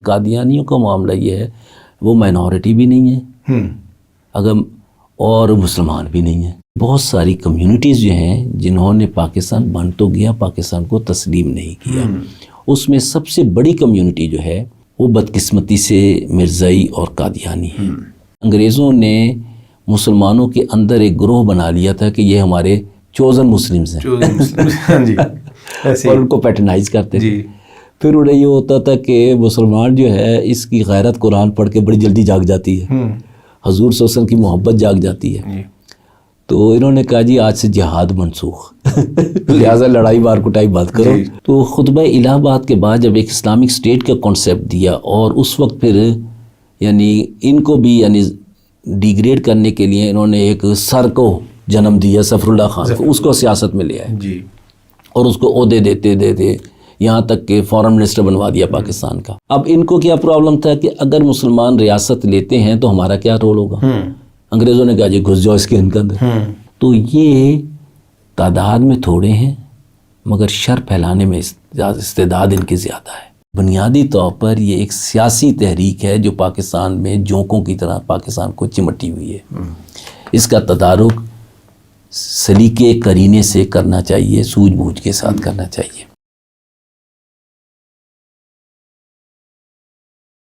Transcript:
قادیانیوں کا معاملہ یہ ہے وہ مائنورٹی بھی نہیں ہے اگر اور مسلمان بھی نہیں ہیں. بہت ساری کمیونٹیز جو ہیں جنہوں نے پاکستان بن تو گیا پاکستان کو تسلیم نہیں کیا. اس میں سب سے بڑی کمیونٹی جو ہے وہ بدقسمتی سے مرزائی اور قادیانی ہیں. انگریزوں نے مسلمانوں کے اندر ایک گروہ بنا لیا تھا کہ یہ ہمارے چوزن مسلمز ہیں اور ان کو پیٹرنائز کرتے تھے. پھر انہیں یہ ہوتا تھا کہ مسلمان جو ہے اس کی غیرت قرآن پڑھ کے بڑی جلدی جاگ جاتی ہے, حضور صلی اللہ علیہ وسلم کی محبت جاگ جاتی ہے. تو انہوں نے کہا جی آج سے جہاد منسوخ لہٰذا لڑائی مار کٹائی بات کرو. تو خطبہ الہ آباد کے بعد جب ایک اسلامک اسٹیٹ کا کانسیپٹ دیا اور اس وقت پھر یعنی ان کو بھی یعنی ڈیگریڈ کرنے کے لیے انہوں نے ایک سر کو جنم دیا, ظفر اللہ خان کو, اس کو سیاست میں لے آئے اور اس کو عہدے دیتے یہاں تک کہ فارن منسٹر بنوا دیا پاکستان کا. اب ان کو کیا پرابلم تھا کہ اگر مسلمان ریاست لیتے ہیں تو ہمارا کیا رول ہوگا. انگریزوں نے کہا جی گھس جاؤ اس کے اندر. تو یہ تعداد میں تھوڑے ہیں مگر شر پھیلانے میں استعداد ان کی زیادہ ہے. بنیادی طور پر یہ ایک سیاسی تحریک ہے جو پاکستان میں جونکوں کی طرح پاکستان کو چمٹی ہوئی ہے. اس کا تدارک سلیقے قرینے سے کرنا چاہیے, سوجھ بوجھ کے ساتھ کرنا چاہیے.